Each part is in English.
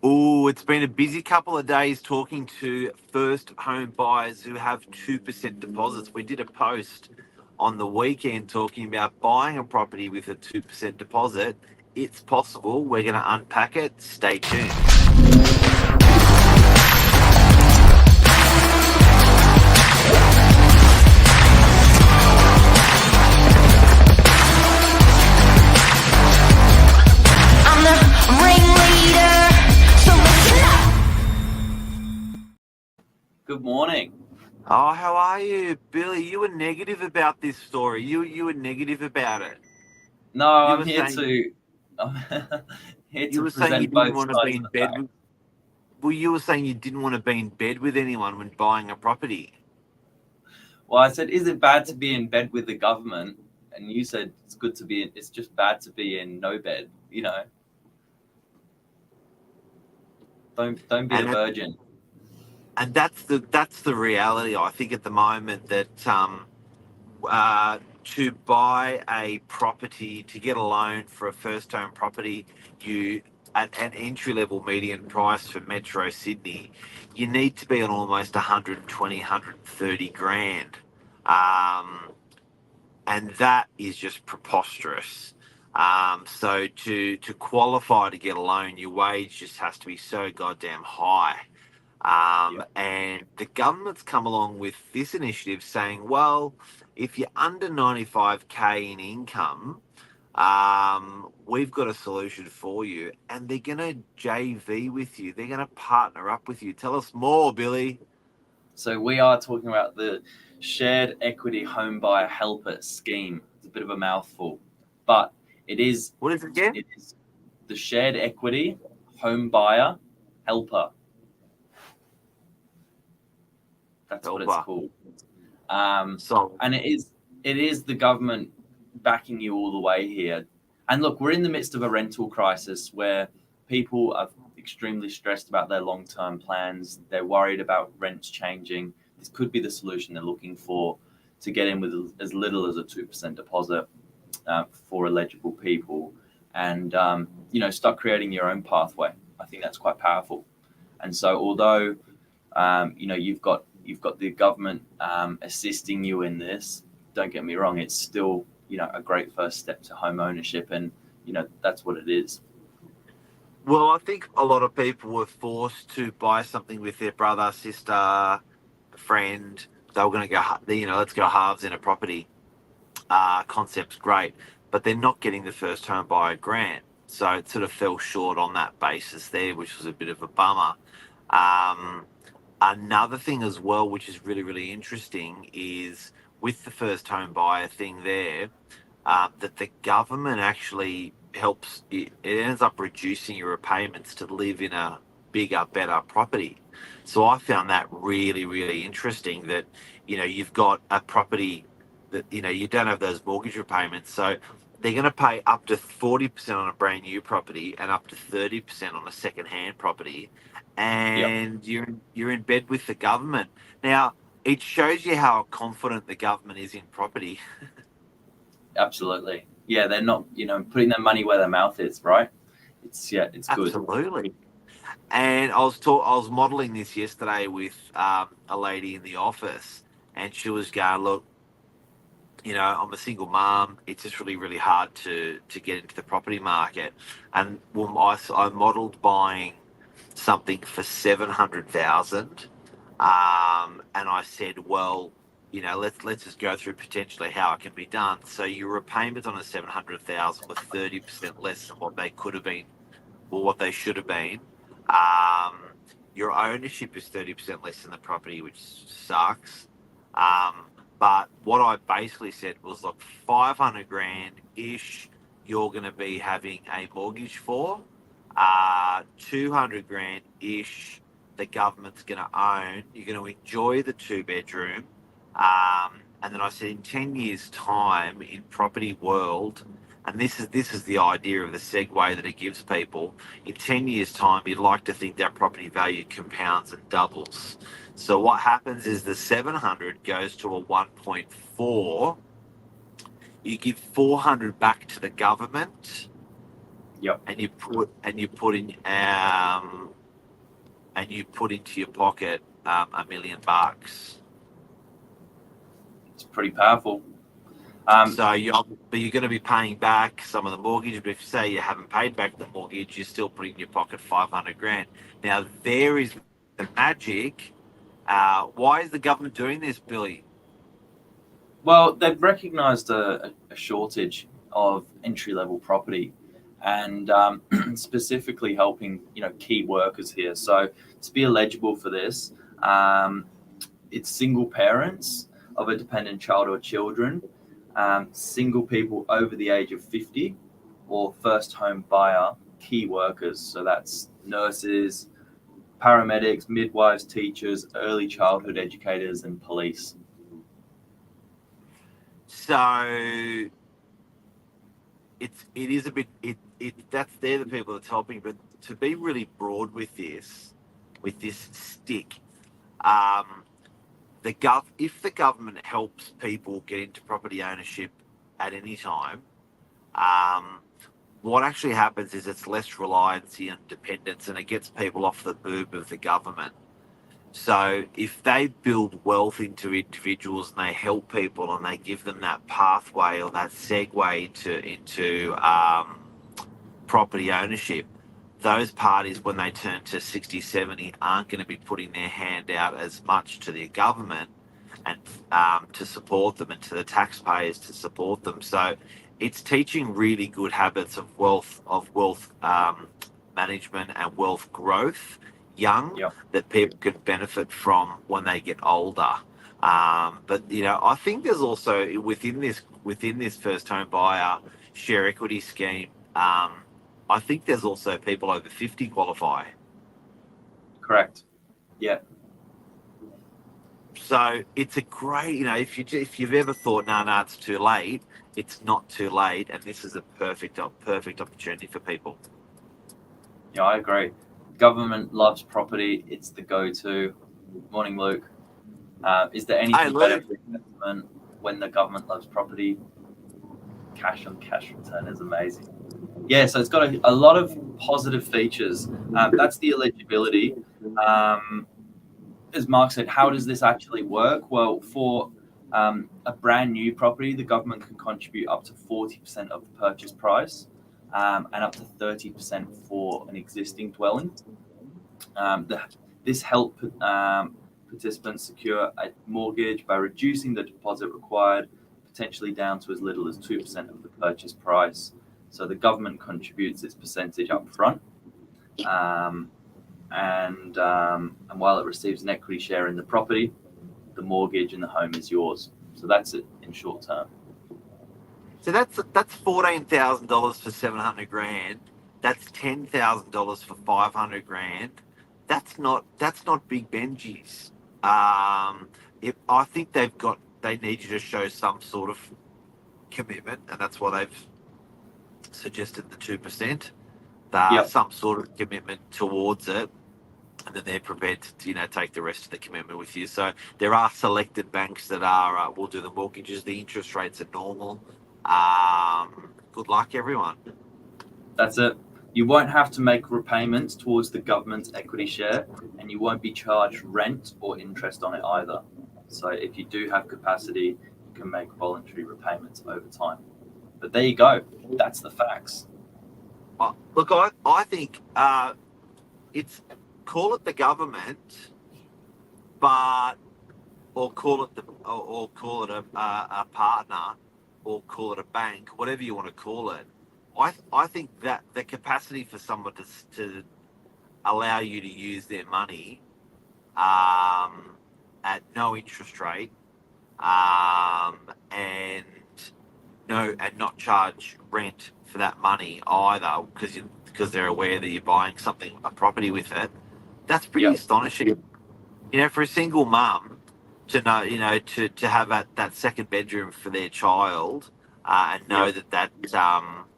Oh, it's been a busy couple of days talking to first home buyers who have 2% deposits. We did a post on the weekend talking about buying a property with a 2% deposit. It's possible. We're going to unpack it. Stay tuned. I'm the ringleader, so listen up. Good morning. Oh, how are you, Billy? You were negative about this story. You were negative about it. No, You I'm were here saying to I'm here you to were saying you present didn't both want to be sides of in the bed fact. with. Well, you were saying you didn't want to be in bed with anyone when buying a property. Well, I said, is it bad to be in bed with the government? And you said it's good to be in. It's just bad to be in no bed. Don't be a And virgin. and that's the reality. I think at the moment that to buy a property, to get a loan for a first home property, you at an entry level median price for Metro Sydney, you need to be on almost 120, 130 grand. And that is just preposterous. So to qualify to get a loan, your wage just has to be so goddamn high. Yeah. And the government's come along with this initiative saying, well, if you're under 95K in income, we've got a solution for you. And they're going to JV with you. They're going to partner up with you. Tell us more, Billy. So we are talking about the shared equity home buyer helper scheme. It's a bit of a mouthful, but it is What is it again? it is the shared equity home buyer helper. That's what it's Helper. called. So, And it is the government backing you all the way here. And look, we're in the midst of a rental crisis where people are extremely stressed about their long-term plans. They're worried about rents changing. This could be the solution they're looking for to get in with as little as a 2% deposit for eligible people, and start creating your own pathway. I think that's quite powerful. And so, although you've got the government assisting you in this, don't get me wrong, it's still a great first step to home ownership, and that's what it is. well, I think a lot of people were forced to buy something with their brother, sister, friend. They were going to go, let's go halves in a property. Concept's great, but they're not getting the first home buyer grant. So it sort of fell short on that basis there, which was a bit of a bummer. Another thing as well, which is really, really interesting, is with the first home buyer thing there, that the government actually helps, it ends up reducing your repayments to live in a bigger, better property. So I found that really, really interesting that, you've got a property that, you don't have those mortgage repayments. So they're going to pay up to 40% on a brand new property and up to 30% on a second hand property. Yep, And you're in bed with the government. Now, it shows you how confident the government is in property. absolutely. Yeah, they're not putting their money where their mouth is, right? It's good. Absolutely. And I was modelling this yesterday with a lady in the office, and she was going, "Look, I'm a single mom. It's just really, really hard to get into the property market." And well, I modelled buying something for 700,000, and I said, "Well, let's just go through potentially how it can be done." So your repayment on a 700,000 was 30% less than what they could have been, or what they should have been. Um, your ownership is 30% less than the property, which sucks. But what I basically said was, look, 500 grand ish, you're going to be having a mortgage for. 200 grand ish, the government's going to own. You're going to enjoy the 2 bedroom. And then I said, in 10 years' time, in property world, and this is the idea of the segue that it gives people. In 10 years' time, you'd like to think that property value compounds and doubles. So what happens is the 700 goes to a 1.4. You give 400 back to the government, Yep. and you put into your pocket $1 million. It's pretty powerful. So you're going to be paying back some of the mortgage, but if you say you haven't paid back the mortgage, you're still putting in your pocket 500 grand. Now there is the magic. Why is the government doing this, Billy? Well, they've recognised a shortage of entry-level property, and specifically helping key workers here. So to be eligible for this, it's single parents of a dependent child or children, single people over the age of 50, or first home buyer key workers. So that's nurses, paramedics, midwives, teachers, early childhood educators, and police. So it is a bit that's they're the people that's helping, but to be really broad with this stick, if the government helps people get into property ownership at any time, what actually happens is it's less reliancy and dependence, and it gets people off the boob of the government. So if they build wealth into individuals and they help people and they give them that pathway or that segue into property ownership, those parties, when they turn to 60, 70, aren't going to be putting their hand out as much to the government and to support them, and to the taxpayers to support them. So it's teaching really good habits of wealth management and wealth growth young, Yep. that people can benefit from when they get older. But I think there's also within this first home buyer share equity scheme, I think there's also people over 50 qualify. Correct. Yeah. So it's a great, if you've ever thought, no, it's too late, it's not too late, and this is a perfect opportunity for people. Yeah, I agree. Government loves property. It's the go-to. Morning, Luke. Is there anything better for investment when the government loves property? Cash on cash return is amazing. Yeah, so it's got a lot of positive features. That's the eligibility. As Mark said, how does this actually work? Well, for a brand new property, the government can contribute up to 40% of the purchase price, and up to 30% for an existing dwelling. This helps participants secure a mortgage by reducing the deposit required, potentially down to as little as 2% of the purchase price. So the government contributes its percentage up front, and while it receives an equity share in the property, the mortgage and the home is yours. So that's it in short term. So that's $14,000 for 700 grand. That's $10,000 for 500 grand. That's not big Benjis. I think they need you to show some sort of commitment, and that's why they've suggested the 2%. Yep. Some sort of commitment towards it, and then they're prepared to take the rest of the commitment with you. So there are selected banks that will do the mortgages. The interest rates are normal. Good luck, everyone. That's it. You won't have to make repayments towards the government's equity share, and you won't be charged rent or interest on it either. So if you do have capacity, you can make voluntary repayments over time. But there you go. That's the facts. Look, I think it's call it the government, or call it a partner, or call it a bank, whatever you want to call it. I think that the capacity for someone to allow you to use their money at no interest rate, and not charge rent for that money either, because they're aware that you're buying a property with it. That's pretty astonishing. For a single mum to know, to have that second bedroom for their child, and know that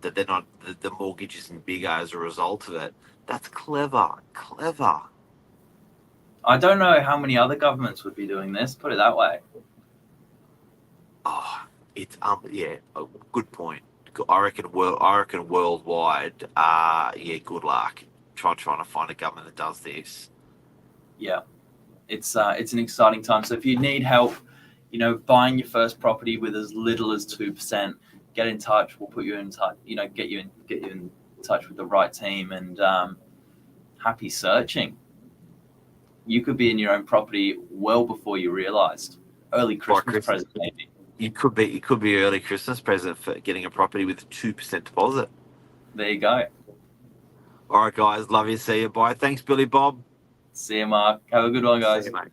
they're not, the mortgage isn't bigger as a result of it. That's clever. I don't know how many other governments would be doing this, put it that way. Oh, it's good point. I reckon worldwide, yeah, good luck trying to find a government that does this. Yeah, it's an exciting time. So if you need help, you know, buying your first property with as little as 2%, get in touch. We'll put you in touch. You know, get you in touch with the right team, and happy searching. You could be in your own property well before you realised. Early Christmas present, maybe. It could be early Christmas present for getting a property with a 2% deposit. There you go. All right, guys. Love you. See you. Bye. Thanks, Billy Bob. See you, Mark. Have a good one, guys. See you, mate.